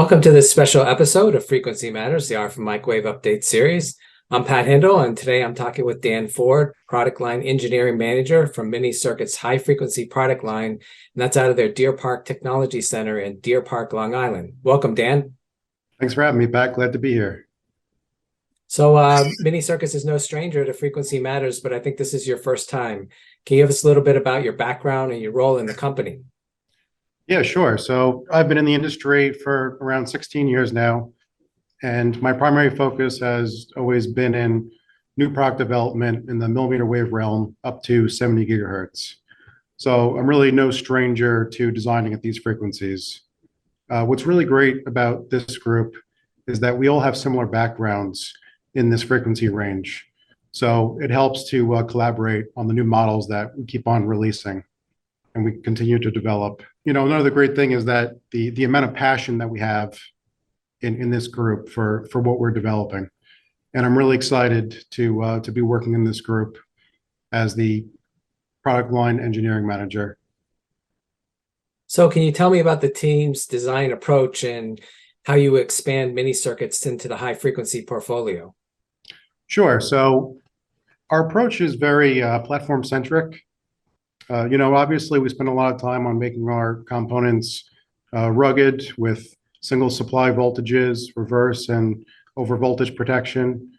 Welcome to this special episode of Frequency Matters, the RF Microwave Update series. I'm Pat Hindle, and today I'm talking with Dan Ford, Product Line Engineering Manager from Mini Circuits High Frequency Product Line, and that's out of their Deer Park Technology Center in Deer Park, Long Island. Welcome, Dan. Thanks for having me back. Glad to be here. So Mini Circuits is no stranger to Frequency Matters, but I think this is your first time. Can you give us a little bit about your background and your role in the company? Yeah, sure. So I've been in the industry for around 16 years now, and my primary focus has always been in new product development in the millimeter wave realm up to 70 gigahertz. So I'm really no stranger to designing at these frequencies. What's really great about this group is that we all have similar backgrounds in this frequency range. So it helps to collaborate on the new models that we keep on releasing and we continue to develop. Another great thing is that the amount of passion that we have in this group for what we're developing. And I'm really excited to be working in this group as the product line engineering manager. So can you tell me about the team's design approach and how you expand Mini Circuits into the high frequency portfolio? Sure. So our approach is very platform centric. Obviously we spend a lot of time on making our components rugged with single supply voltages, reverse and over voltage protection.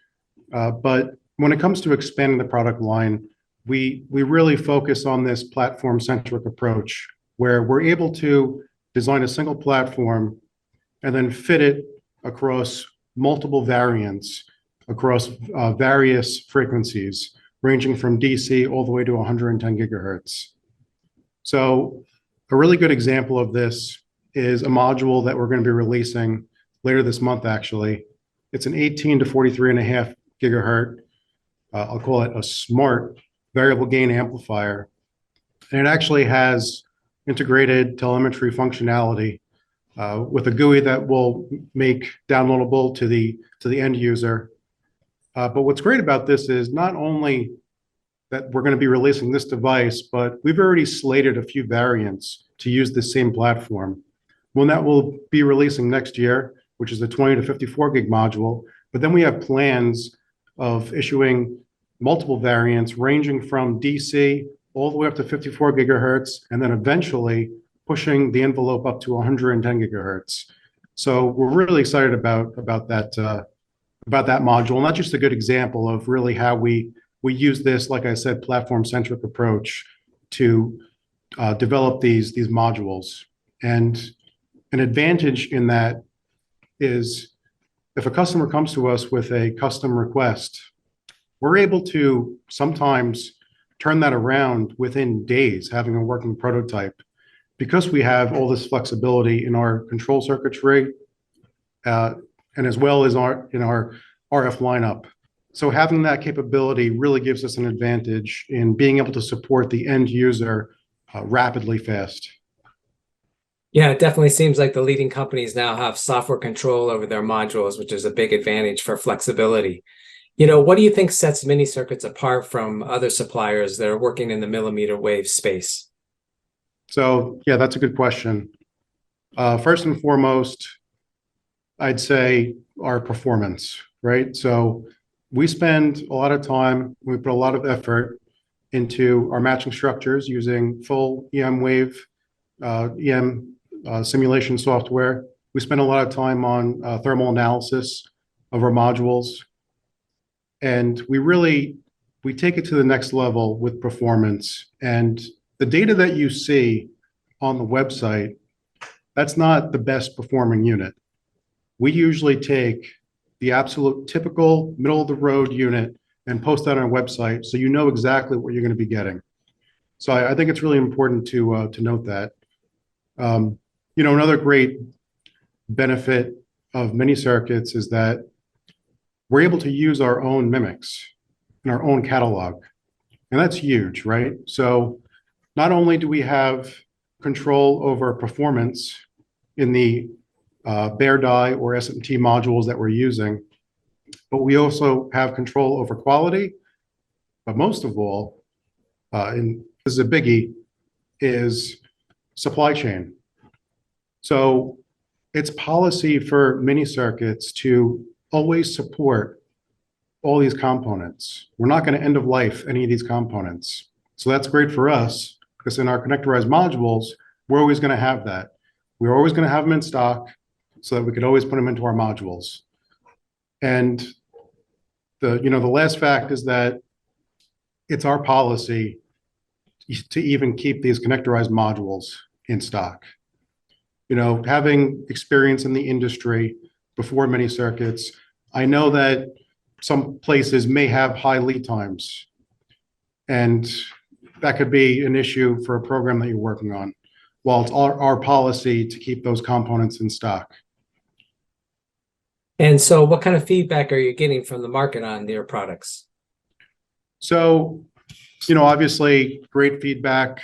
But when it comes to expanding the product line, we really focus on this platform centric approach where we're able to design a single platform and then fit it across multiple variants across various frequencies, ranging from DC all the way to 110 gigahertz. So a really good example of this is a module that we're going to be releasing later this month, actually. It's an 18 to 43.5 gigahertz. I'll call it a smart variable gain amplifier. And it actually has integrated telemetry functionality with a GUI that will make downloadable to the end user. But what's great about this is not only that we're going to be releasing this device, but we've already slated a few variants to use the same platform. One that we'll be releasing next year, which is the 20 to 54 gig module. But then we have plans of issuing multiple variants ranging from DC all the way up to 54 gigahertz, and then eventually pushing the envelope up to 110 gigahertz. So we're really excited about that module. And that's just a good example of really how we use this, like I said, platform-centric approach to develop these modules. And an advantage in that is if a customer comes to us with a custom request, we're able to sometimes turn that around within days, having a working prototype, because we have all this flexibility in our control circuitry and as well as in our RF lineup. So having that capability really gives us an advantage in being able to support the end user rapidly fast. Yeah, it definitely seems like the leading companies now have software control over their modules, which is a big advantage for flexibility. What do you think sets Mini Circuits apart from other suppliers that are working in the millimeter wave space? So yeah, that's a good question. First and foremost, I'd say our performance, right? So we spend a lot of time, we put a lot of effort into our matching structures using full EM wave, EM simulation software. We spend a lot of time on thermal analysis of our modules. And we take it to the next level with performance. And the data that you see on the website, that's not the best performing unit. We usually take the absolute typical middle of the road unit and post that on our website so you know exactly what you're going to be getting. So I think it's really important to note that. Another great benefit of Mini Circuits is that we're able to use our own mimics and our own catalog. And that's huge, right? So not only do we have control over performance in the bare die or SMT modules that we're using, but we also have control over quality. But most of all, and this is a biggie, is supply chain. So it's policy for mini circuits to always support all these components. We're not going to end of life any of these components. So that's great for us because in our connectorized modules, we're always going to have that. We're always going to have them in stock so that we could always put them into our modules. And the last fact is that it's our policy to even keep these connectorized modules in stock. Having experience in the industry before mini circuits, I know that some places may have high lead times, and that could be an issue for a program that you're working on. While it's our policy to keep those components in stock. And so what kind of feedback are you getting from the market on your products? So, obviously great feedback,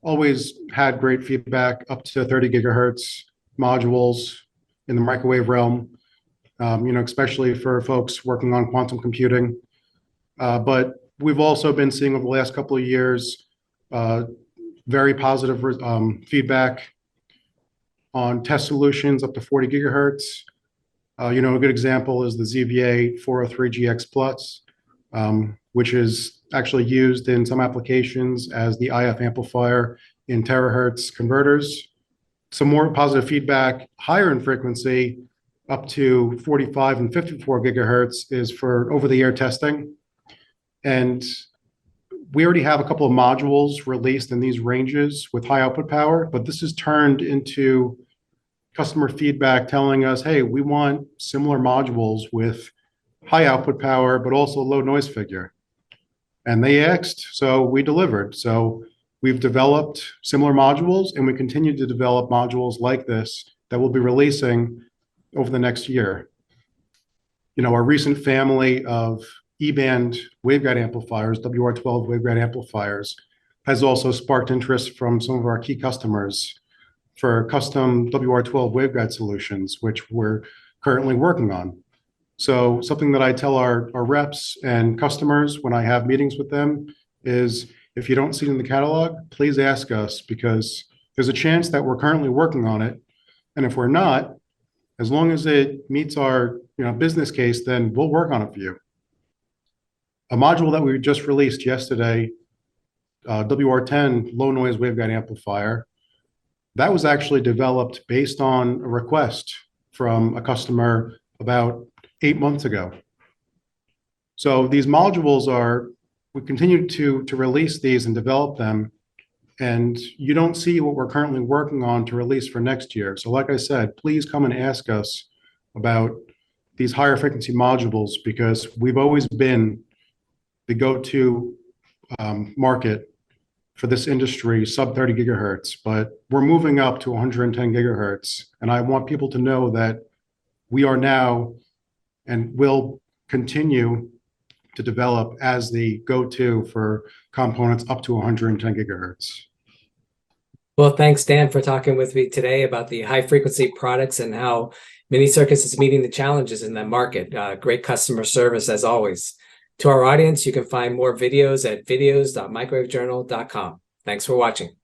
always had great feedback up to 30 gigahertz modules in the microwave realm, especially for folks working on quantum computing. But we've also been seeing over the last couple of years, very positive feedback on test solutions up to 40 gigahertz. A good example is the ZVA 403GX Plus, which is actually used in some applications as the IF amplifier in terahertz converters. Some more positive feedback, higher in frequency, up to 45 and 54 gigahertz is for over-the-air testing. And we already have a couple of modules released in these ranges with high output power, but this has turned into customer feedback telling us, hey, we want similar modules with high output power, but also low noise figure. And they asked, so we delivered. So we've developed similar modules, and we continue to develop modules like this that we'll be releasing over the next year. Our recent family of E-band waveguide amplifiers, WR12 waveguide amplifiers, has also sparked interest from some of our key customers for custom WR12 waveguide solutions, which we're currently working on. So something that I tell our reps and customers when I have meetings with them is, if you don't see it in the catalog, please ask us, because there's a chance that we're currently working on it. And if we're not, as long as it meets our business case, then we'll work on it for you. A module that we just released yesterday, WR10 low noise waveguide amplifier, that was actually developed based on a request from a customer about 8 months ago. So these modules we continue to release these and develop them, and you don't see what we're currently working on to release for next year. So like I said, please come and ask us about these higher frequency modules, because we've always been the go-to market for this industry, sub 30 gigahertz, but we're moving up to 110 gigahertz. And I want people to know that we are now and will continue to develop as the go-to for components up to 110 gigahertz. Well, thanks, Dan, for talking with me today about the high frequency products and how Mini Circuits is meeting the challenges in that market. Great customer service as always. To our audience, you can find more videos at videos.microwavejournal.com. Thanks for watching.